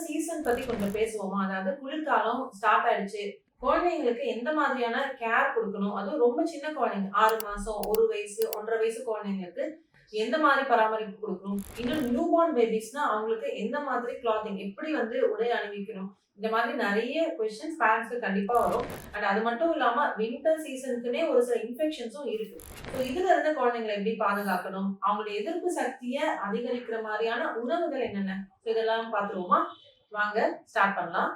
Season பத்தி கொஞ்சம் பேசுவோமா? அதாவது குளிர்காலம் ஸ்டார்ட் ஆயிடுச்சு. குழந்தைங்களுக்கு எந்த மாதிரியான கேர் குடுக்கணும்? அதுவும் ரொம்ப சின்ன குழந்தைங்க 6 மாசம், 1 வயசு, 1 1/2 வயசு குழந்தைங்களுக்கு எந்த மாதிரி பராமரிப்பு குடுக்கணும்? இன்னும் நியூ பார்ன் பேபீஸ்னா அவங்களுக்கு எந்த மாதிரி கிளாத்திங் எப்படி வந்து உடை அணிவிக்கணும்? இந்த மாதிரி நெறைய கொஸ்டின்ஸ் பேரண்ட்ஸ்க்கு கண்டிப்பா வரும். அண்ட் அது மட்டும் இல்லாம வின்டர் சீசனுக்குன்னே ஒரு சில இன்ஃபெக்ஷன்ஸும் இருக்கு. ஸோ இதுல இருந்து குழந்தைங்கள எப்படி பாதுகாக்கணும்? அவங்களுடைய எதிர்ப்பு சக்திய அதிகரிக்கிற மாரியான உணவுகள் என்னென்ன? ஸோ இதெல்லாம் பார்த்துருவோமா? வாங்க ஸ்டார்ட் பண்ணலாம்.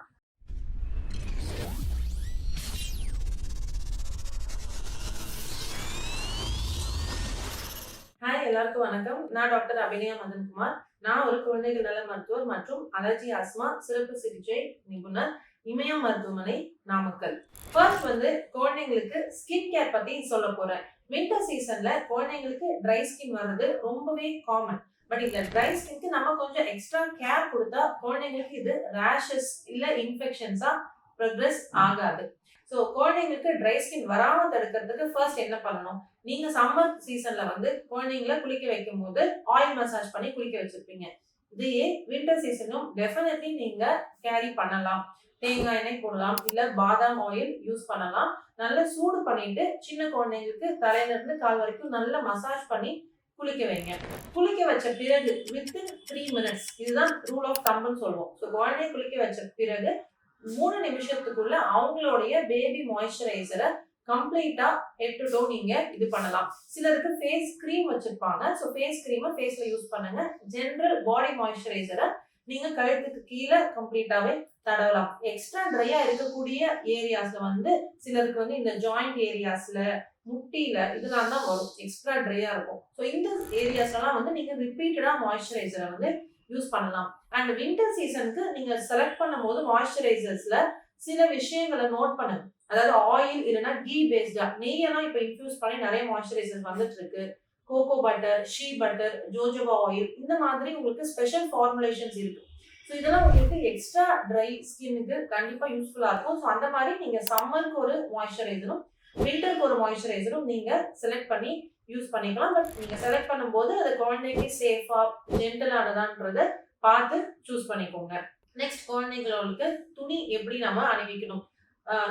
ஹாய், எல்லாருக்கும் வணக்கம். நான் டாக்டர் அபிநயா மதன்குமார். நான் ஒரு குழந்தைகள் நல மருத்துவர் மற்றும் அலர்ஜி ஆஸ்மா சிறப்பு சிகிச்சை நிபுணர், இமயம் மருத்துவமனை, நாமக்கல். ஃபர்ஸ்ட் வந்து குழந்தைங்களுக்கு ஸ்கின் கேர் பத்தி சொல்ல போறேன். வின்டர் சீசன்ல குழந்தைங்களுக்கு ட்ரை ஸ்கின் வர்றது ரொம்பவே காமன். பட் இந்த ட்ரை ஸ்கின்க்கு நம்ம கொஞ்சம் எக்ஸ்ட்ரா கேர் கொடுத்தா குழந்தைங்களுக்கு இது ரேஷஸ் இல்ல இன்ஃபெக்ஷன்ஸா ப்ரோக்ரஸ் ஆகாது. ஸோ குழந்தைங்களுக்கு ட்ரை ஸ்கின் வராம தடுக்கிறதுக்கு ஃபர்ஸ்ட் என்ன பண்ணணும்? நீங்க சம்மர் சீசன்ல வந்து குழந்தைங்கள குளிக்க வைக்கும் போது ஆயில் மசாஜ் பண்ணி குளிக்க வச்சிருப்பீங்க. இதையே வின்டர் சீசனும் டெஃபினெட்லி நீங்க கேரி பண்ணலாம். தேங்காய் எண்ணெய் போடலாம், இல்ல பாதாம் ஆயில் யூஸ் பண்ணலாம். நல்லா சூடு பண்ணிட்டு சின்ன குழந்தைங்களுக்கு தலையில இருந்து கால் வரைக்கும் நல்லா மசாஜ் பண்ணி குளிக்க வைங்க. குளிக்க வச்ச பிறகு வித்தின் 3 மினிட்ஸ், இதுதான் ரூல் ஆஃப் தம்ப்னு சொல்லுவோம். ஸோ குழந்தைய குளிக்க வச்ச பிறகு 3 நிமிஷத்துக்குள்ள அவங்களுடைய பேபி மாய்ஸ்சரைசரை கம்ப்ளீட்டா ஹெட் டு டோ நீங்க இது பண்ணலாம். சிலருக்கு ஃபேஸ் கிரீம் வச்சிருப்பாங்க. ஸோ ஃபேஸ் கிரீமை ஃபேஸ்ல யூஸ் பண்ணுங்க. ஜென்ரல் பாடி மாய்ஸ்சரைசரை நீங்க கழுத்துக்கு கீழே கம்ப்ளீட்டாவே தடவலாம். எக்ஸ்ட்ரா ட்ரையா இருக்கக்கூடிய ஏரியாஸ்ல வந்து சிலருக்கு வந்து இந்த ஜாயிண்ட் ஏரியாஸ்ல, முட்டியில இதெல்லாம் தான் வரும். எக்ஸ்ட்ரா ட்ரையா இருக்கும். ஸோ இந்த ஏரியாஸ்லாம் வந்து நீங்க ரிப்பீட்டடா மாய்ஸ்சரைசரை வந்து யூஸ் பண்ணலாம். அண்ட் வின்டர் சீசனுக்கு நீங்க செலக்ட் பண்ணும்போது மாய்ஸ்சரைசர்ஸ்ல சில விஷயங்களை நோட் பண்ணுங்க. அதாவது ஆயில் இல்லைன்னா கீ பேஸ்டா, நெய்யெல்லாம் இப்போ இன்ஃபியூஸ் பண்ணி நிறைய மாய்ஸ்சரைசர் வந்துட்டு இருக்கு. Cocoa butter, shea butter, jojoba oil, இந்த மாதிரி உங்களுக்கு ஸ்பெஷல் ஃபார்முலேஷன்ஸ் இருக்கு. ஸோ இதெல்லாம் உங்களுக்கு எக்ஸ்ட்ரா ட்ரை ஸ்கின்னுக்கு கண்டிப்பா யூஸ்ஃபுல்லா இருக்கும். ஸோ அந்த மாதிரி நீங்க சம்மருக்கு ஒரு மாய்ஸ்சரைசரும் வின்டருக்கு ஒரு மாய்ஸ்சரைசரும் நீங்க செலக்ட் பண்ணி யூஸ் பண்ணிக்கலாம். பட் நீங்க செலக்ட் பண்ணும்போது அது குழந்தைக்கு சேஃபா ஜென்டலானதான்றத பார்த்து சூஸ் பண்ணிக்கோங்க. நெக்ஸ்ட், குழந்தைங்களுக்கு துணி எப்படி நம்ம அணிவிக்கணும்?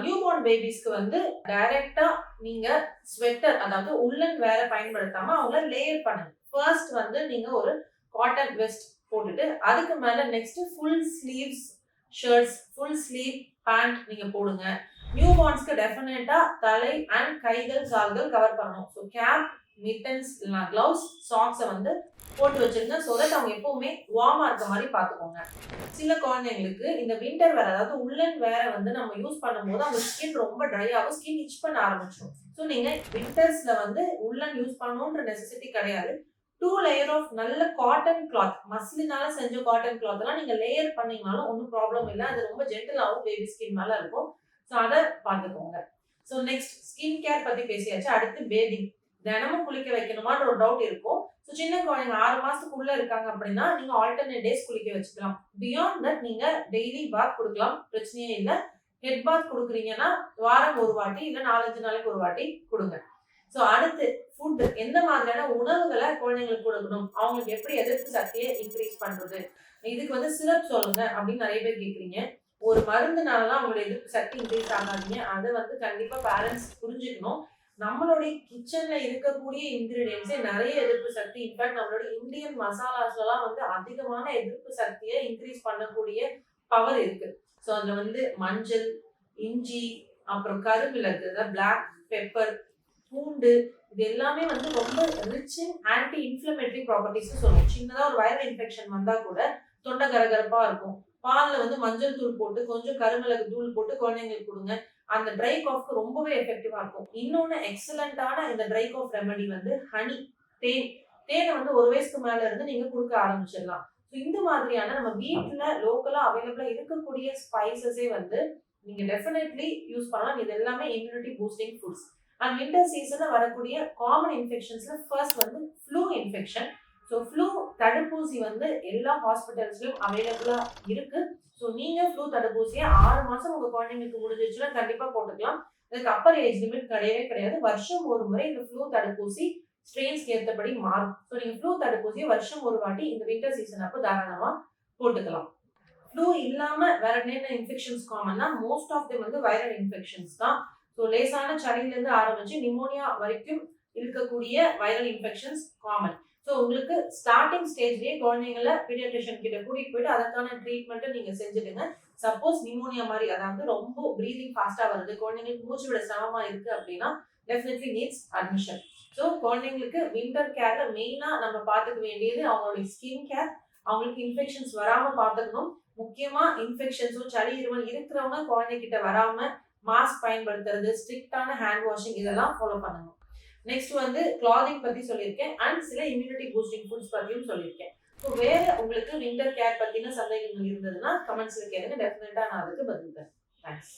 நியூ பார்ன் பேபிஸ்க்கு வந்து டைரக்டா நீங்க ஸ்வெட்டர், அதாவது உள்ளன் வேற பயன்படுத்தாம அவங்கள லேயர் பண்ணுங்க. ஃபர்ஸ்ட் வந்து நீங்க ஒரு காட்டன் வெஸ்ட் போட்டுட்டு அதுக்கு மேல next full sleeves shirts, full sleeve pant நீங்க போடுங்க. நியூ பார்ன்ஸ்க்கு டெஃபினட்டா தலை அண்ட் கைகள் கால்கள் கவர் பண்ணணும். ஸோ கேப், மிட்டன்ஸ், கிளவுஸ், சாக்ஸை வந்து போட்டு வச்சிருங்க. ஸோ தட் அவங்க எப்பவுமே வார்மா இருக்க மாதிரி பார்த்துக்கோங்க. சில குழந்தைங்களுக்கு இந்த வின்டர் வேற, அதாவது உள்ளன் வேற வந்து நம்ம யூஸ் பண்ணும்போது அவங்க ஸ்கின் ரொம்ப ட்ரை ஆகும், ஸ்கின் இச் பண்ண ஆரம்பிச்சிடும். ஸோ நீங்க வின்டர்ஸ்ல வந்து உள்ளன் யூஸ் பண்ணணுன்ற நெசசிட்டி கிடையாது. 2 லேயர் ஆஃப் நல்ல காட்டன் கிளாத், மஸ்லினால செஞ்ச காட்டன் கிளாத் எல்லாம் நீங்க லேயர் பண்ணீங்கனாலும் ஒன்றும் ப்ராப்ளம் இல்லை. அது ரொம்ப ஜென்டலாகவும் பேபி ஸ்கின் மேல இருக்கும். ஸோ அதை பார்த்துக்கோங்க. ஸோ நெக்ஸ்ட், ஸ்கின் கேர் பத்தி பேசியாச்சு. அடுத்து பேபிங். தினமும் குளிக்க வைக்கணுமான்ற ஒரு டவுட் இருக்கும். ஸோ சின்ன குழந்தைங்க 6 மாசத்துக்குள்ள இருக்காங்க அப்படின்னா நீங்க ஆல்டர்னேட் டேஸ் குளிக்க வச்சுக்கலாம். பியாண்ட் தட் நீங்க டெய்லி பாத் கொடுக்கலாம், பிரச்சனையே இல்லை. ஹெட் பாத் கொடுக்குறீங்கன்னா வாரம் ஒரு வாட்டி இல்லை 4-5 நாளைக்கு ஒரு வாட்டி கொடுங்க. ஸோ அடுத்து ஃபுட், எந்த மாதிரியான உணவுகளை குழந்தைங்களுக்கு கொடுக்கணும், அவங்களுக்கு எப்படி எதிர்ப்பு சக்தியை இன்க்ரீஸ் பண்றது, இதுக்கு வந்து சிரப் சொல்லுங்க அப்படின்னு நிறைய பேர் கேட்குறீங்க. ஒரு மருந்துனாலலாம் அவங்களோட எதிர்ப்பு சக்தி இன்க்ரீஸ் ஆகாதீங்க. அதை வந்து கண்டிப்பா பேரண்ட்ஸ் புரிஞ்சுக்கணும். நம்மளுடைய கிச்சன்ல இருக்கக்கூடிய இன்கிரீடியன்ஸே நிறைய எதிர்ப்பு சக்தி. இன்ஃபேக்ட் நம்மளோட இந்தியன் மசாலாஸ்லாம் வந்து அதிகமான எதிர்ப்பு சக்தியை இன்க்ரீஸ் பண்ணக்கூடிய பவர் இருக்கு. ஸோ அதுல வந்து மஞ்சள், இஞ்சி, அப்புறம் கருமிளகு, பிளாக் பெப்பர், பூண்டு, இது எல்லாமே வந்து ரொம்ப rich in anti inflammatory properties சொல்லுவோம். சின்னதா ஒரு வைரல் இன்ஃபெக்ஷன் வந்தா கூட தொண்டை கரகரப்பா இருக்கும். பால்ல வந்து மஞ்சள் தூள் போட்டு கொஞ்சம் கருமிளகு தூள் போட்டு குழந்தைங்களுக்கு கொடுங்க. அந்த ட்ரை காஃப்க்கு ரொம்பவே எஃபெக்டிவா இருக்கும். இன்னொன்னு எக்ஸலண்டான இந்த ட்ரை காஃப் ரெமெடி வந்து ஹனி, தேன். தேனை வந்து 1 வயசுக்கு மேல இருந்து நீங்க கொடுக்க ஆரம்பிச்சிடலாம். ஸோ இந்த மாதிரியான நம்ம வீட்டுல லோக்கலா அவைலபிளா இருக்கக்கூடிய ஸ்பைசஸே வந்து நீங்க டெஃபினெட்லி யூஸ் பண்ணலாம். இது எல்லாமே immunity boosting foods. And winter சீசன்ல வரக்கூடிய காமன் இன்ஃபெக்ஷன்ஸ்ல ஃபர்ஸ்ட் வந்து ஃப்ளூ இன்ஃபெக்ஷன். ஸோ ஃப்ளூ தடுப்பூசி வந்து எல்லா ஹாஸ்பிட்டல்ஸ்லயும் அவைலபிளா இருக்கு. ஸோ நீங்க ஃப்ளூ தடுப்பூசியை 6 மாசம் உங்க குழந்தைங்களுக்கு முடிஞ்சிச்சுன்னா கண்டிப்பா போட்டுக்கலாம். அதுக்கு அப்பர் ஏஜ் லிமிட் கிடையவே கிடையாது. வருஷம் ஒரு முறை இந்த ஃப்ளூ தடுப்பூசி ஸ்ட்ரெயின்ஸ்க்கு ஏற்றபடி மாறும். ஸோ நீங்க ஃப்ளூ தடுப்பூசியை வருஷம் ஒரு வாட்டி இந்த வின்டர் சீசன் அப்போ தாராளமா போட்டுக்கலாம். ஃப்ளூ இல்லாம வேற என்னென்ன இன்ஃபெக்ஷன்ஸ் காமன்னா மோஸ்ட் ஆஃப் them வந்து வைரல் இன்ஃபெக்ஷன்ஸ் தான். ஸோ லேசான சளியில இருந்து ஆரம்பிச்சு நிமோனியா வரைக்கும் இருக்கக்கூடிய வைரல் இன்ஃபெக்ஷன்ஸ் காமன். ஸோ உங்களுக்கு ஸ்டார்டிங் ஸ்டேஜ்லயே குழந்தைங்கள பீடியாட்ரிஷியன் கிட்ட கூட்டிட்டு போயிட்டு அதற்கான ட்ரீட்மெண்ட்டை நீங்க செஞ்சுடுங்க. சப்போஸ் நிமோனியா மாதிரி அதாவது ரொம்ப பிரீதிங் ஃபாஸ்டா வருது, குழந்தைங்களுக்கு மூச்சு விட சிரமமா இருக்கு அப்படின்னா டெஃபினெட்லி நீட்ஸ் அட்மிஷன். ஸோ குழந்தைங்களுக்கு வின்டர் கேர்ல மெயினா நம்ம பார்த்துக்க வேண்டியது அவங்களுடைய ஸ்கின் கேர், அவங்களுக்கு இன்ஃபெக்ஷன்ஸ் வராம பார்த்துக்கணும். முக்கியமா இன்ஃபெக்ஷன்ஸும் சளி இருமல் இருக்கிறவங்க குழந்தைகிட்ட வராம மாஸ்க் பயன்படுத்துறது, ஸ்ட்ரிக்டான ஹேண்ட் வாஷிங் இதெல்லாம் ஃபாலோ பண்ணணும். நெக்ஸ்ட் வந்து கிளாதிங் பத்தி சொல்லியிருக்கேன் அண்ட் சில இம்யூனிட்டி பூஸ்டிங் ஃபுட்ஸ் பத்தியும் சொல்லியிருக்கேன். ஸோ வேற உங்களுக்கு வின்டர் கேர் பத்தின சந்தேகங்கள் இருந்ததுன்னா கமெண்ட்ஸ்ல கேளுங்க, டெஃபினட்டா நான் அதுக்கு பதில் தரேன். தேங்க்ஸ்.